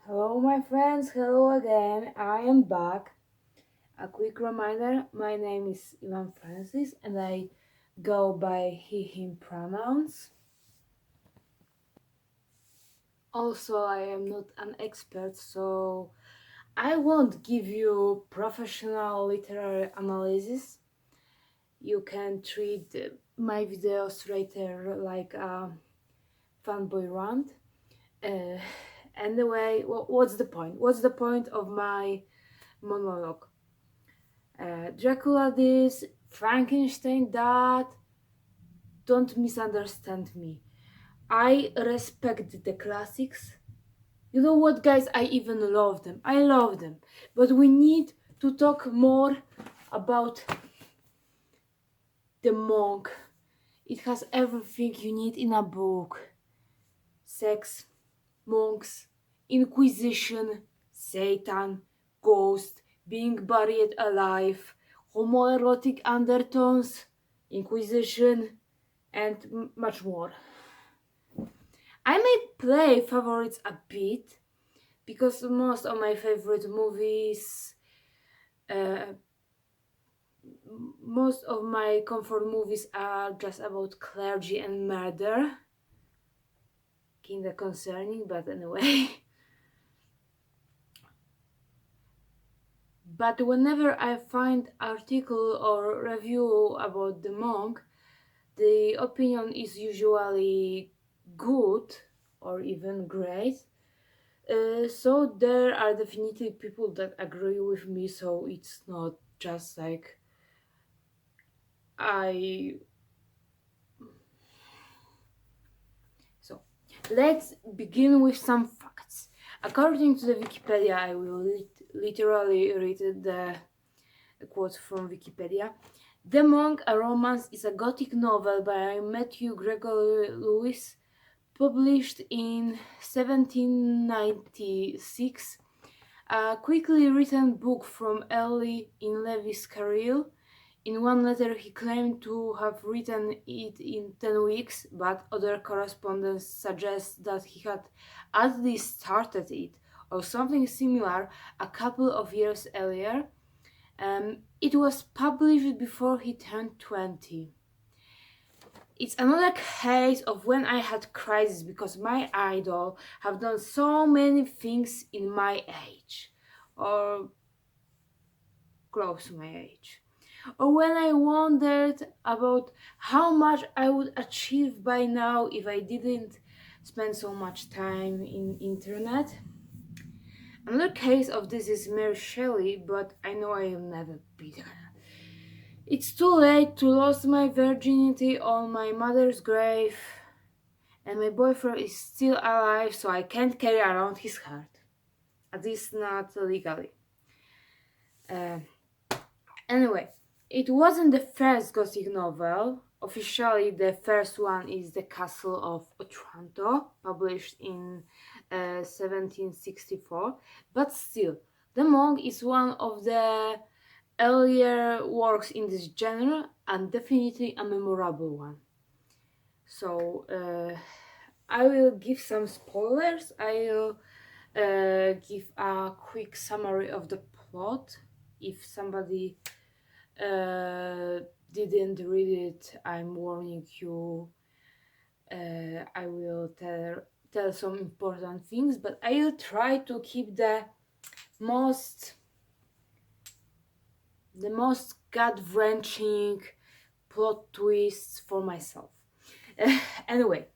Hello, my friends. Hello again. I am back. A quick reminder, my name is Ivan Francis and I go by he, him pronouns. Also, I am not an expert, so I won't give you professional literary analysis. You can treat my videos later like a fanboy rant. Uh, anyway, what's the point? What's the point of my monologue? Dracula this, Frankenstein that. Don't misunderstand me. I respect the classics. You know what, guys? I even love them. I love them. But we need to talk more about the monk. It has everything you need in a book: sex, monks, inquisition, Satan, ghost, being buried alive, homoerotic undertones, inquisition, and much more. I may play favorites a bit because most of my favorite movies, uh, most of my comfort movies are just about clergy and murder. Kinda concerning, but anyway. But whenever I find article or review about the monk, the opinion is usually good or even great. So there are definitely people that agree with me, so it's not just like I. So let's begin with some facts. According to the Wikipedia, I will literally read the quote from Wikipedia. The Monk, a Romance, is a Gothic novel by Matthew Gregory Lewis, published in 1796. A quickly written book from early in Lewis's career. In one letter, he claimed to have written it in 10 weeks, but other correspondence suggests that he had at least started it, or something similar, a couple of years earlier. It was published before he turned 20. It's another case of when I had crisis because my idol have done so many things in my age, or close to my age. Or when I wondered about how much I would achieve by now if I didn't spend so much time in internet. Another case of this is Mary Shelley, but I know I'll never beat her. It's too late to lose my virginity on my mother's grave, and my boyfriend is still alive, so I can't carry around his heart. At least not legally. Uh, Anyway, it wasn't the first Gothic novel. Officially, the first one is The Castle of Otranto, published in 1764. But still, The Monk is one of the earlier works in this genre and definitely a memorable one. So, I will give some spoilers. I'll give a quick summary of the plot if somebody didn't read it. I'm warning you. I will tell some important things, but I'll try to keep most the most gut-wrenching plot twists for myself. Anyway,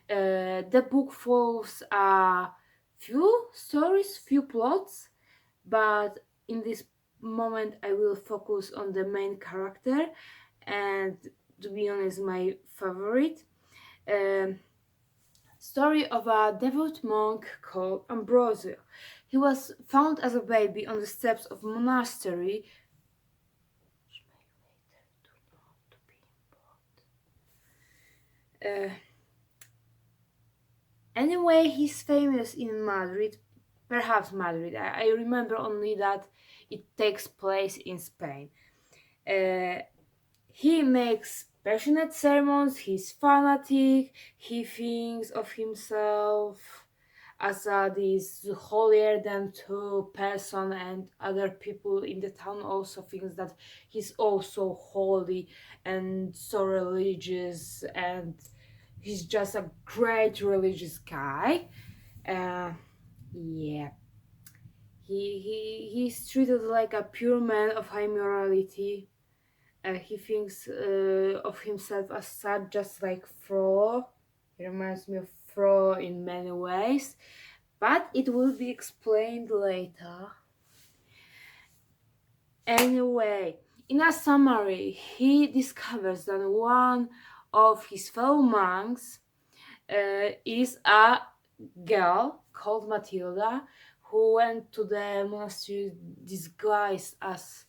the book follows a few stories, few plots, but in this moment I will focus on the main character, and to be honest, my favorite. Um, Story of a devout monk called Ambrosio. He was found as a baby on the steps of a monastery. Uh, Anyway, he's famous in Madrid, perhaps Madrid. I remember only that it takes place in Spain. Uh, he makes passionate sermons, he's fanatic, he thinks of himself as this holier than thou person, and other people in the town also thinks that he's also holy and so religious, and he's just a great religious guy. Yeah, he's treated like a pure man of high morality. He thinks of himself as such, just like Frollo. He reminds me of Frollo in many ways, but it will be explained later. Anyway, in a summary, he discovers that one of his fellow monks is a girl called Matilda, who went to the monastery disguised as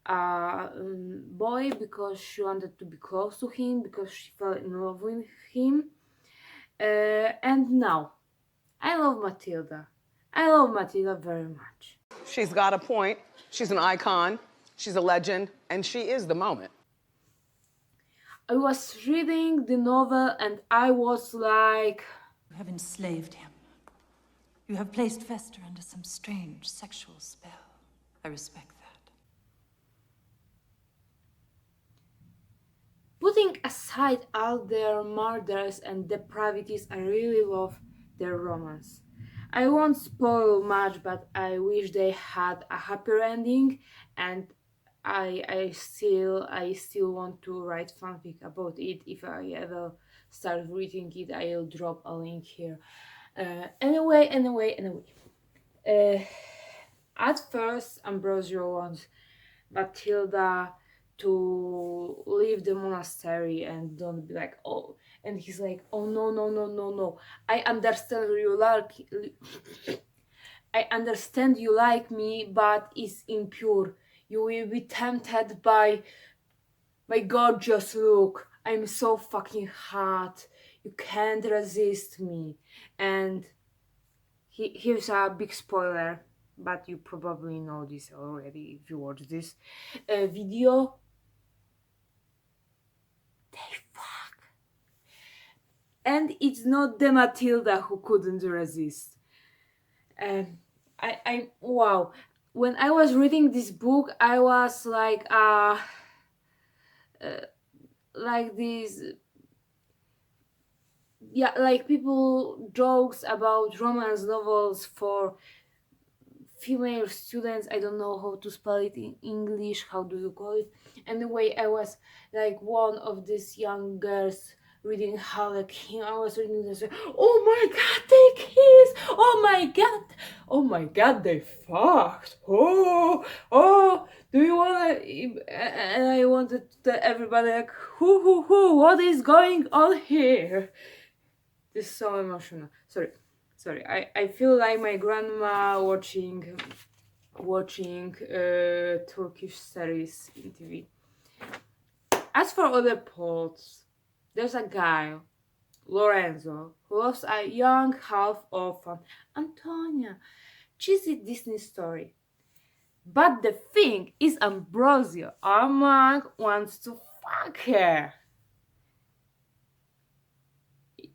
a boy because she wanted to be close to him, because she fell in love with him. And now, I love Matilda. I love Matilda very much. She's got a point. She's an icon. She's a legend. And she is the moment. I was reading the novel and I was like, You have enslaved him. You have placed Fester under some strange sexual spell. I respect that. putting aside all their murders and depravities, I really love their romance. I won't spoil much, but I wish they had a happier ending, and I still want to write fanfic about it. If I ever start reading it, I'll drop a link here. Anyway. Uh, at first, Ambrosio wants Matilda to leave the monastery and don't be like, oh, and he's like, oh, no. I understand you like I understand you like me, but it's impure. You will be tempted by gorgeous look. I'm so fucking hot. You can't resist me. And here's a big spoiler, but you probably know this already if you watch this video. They fuck. And it's not the Matilda who couldn't resist. I wow. When I was reading this book, I was like this, yeah, like people jokes about romance novels for female students. I don't know how to spell it in English. How do you call it? Anyway, I was like one of these young girls reading Harlequin. I was reading this. Oh my god, they kiss! Oh my god, they fucked! Oh, do you wanna? And I wanted to tell everybody like, who, what is going on here? This is so emotional. Sorry. I feel like my grandma watching Turkish series in TV. As for other plots, there's a guy, Lorenzo, who loves a young half-orphan, Antonia. Cheesy Disney story. But the thing is, Ambrosio, our monk, wants to fuck her.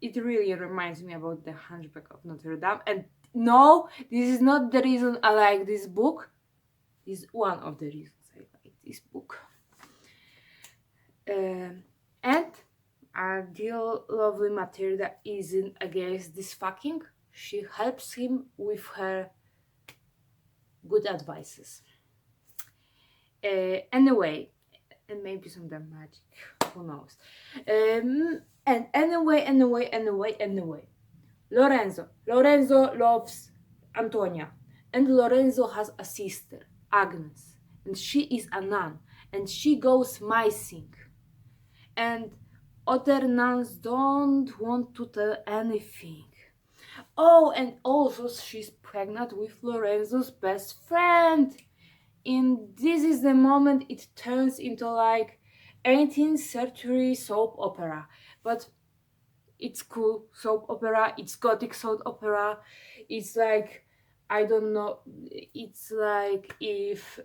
It really reminds me about the Hunchback of Notre Dame. And no, this is not the reason I like this book. This is one of the reasons I like this book. And our dear lovely Matilda isn't against this fucking. She helps him with her good advices. Anyway, and maybe some damn magic. Who knows? And anyway. Lorenzo loves Antonia. And Lorenzo has a sister, Agnes. And she is a nun. And she goes missing. And other nuns don't want to tell anything. Oh, and also she's pregnant with Lorenzo's best friend. And this is the moment it turns into like 18th century soap opera. But it's cool soap opera, it's gothic soap opera. It's like, I don't know, it's like if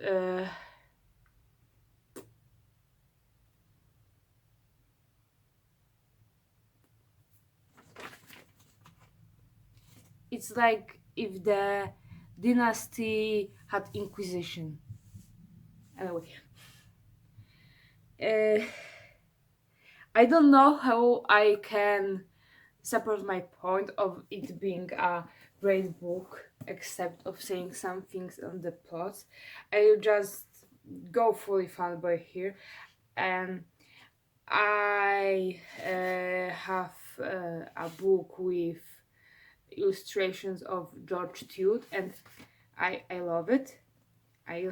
it's like if the dynasty had Inquisition. Anyway, uh, I don't know how I can support my point of it being a great book, except of saying some things on the plot. I'll just go fully fanboy here, and I have a book with illustrations of George Tude, and I love it. I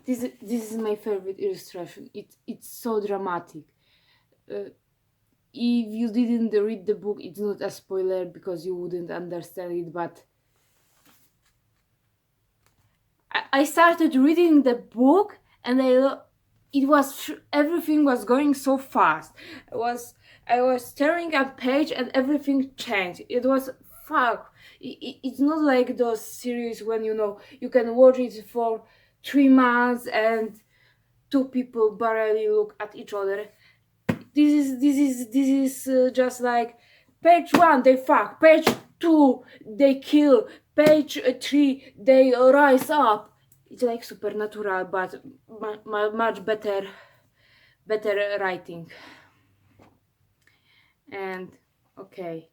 this is my favorite illustration. It's so dramatic. If you didn't read the book, it's not a spoiler because you wouldn't understand it. But I started reading the book, and it was everything was going so fast. I was staring at page and everything changed. It was fuck. It's not like those series when you can watch it for 3 months and two people barely look at each other. This is just like page one they fuck, page two they kill, page three they rise up. It's like supernatural, but much better writing. And okay,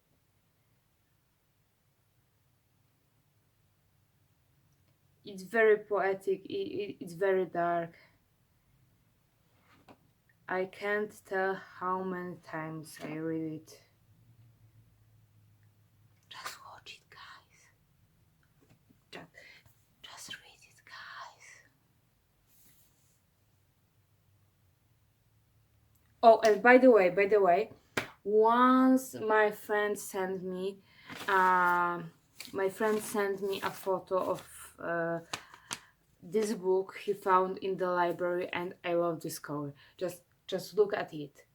it's very poetic. It's very dark. I can't tell how many times I read it. Just watch it, guys. Just read it, guys. Oh, and by the way, once my friend sent me a photo of this book he found in the library, and I love this cover. Just look at it.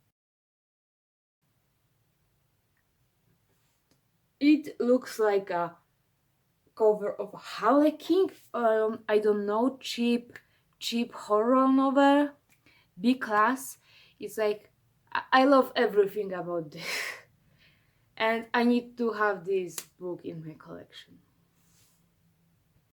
It looks like a cover of Harlequin. I don't know, cheap horror novel, B class. It's like I love everything about this, and I need to have this book in my collection.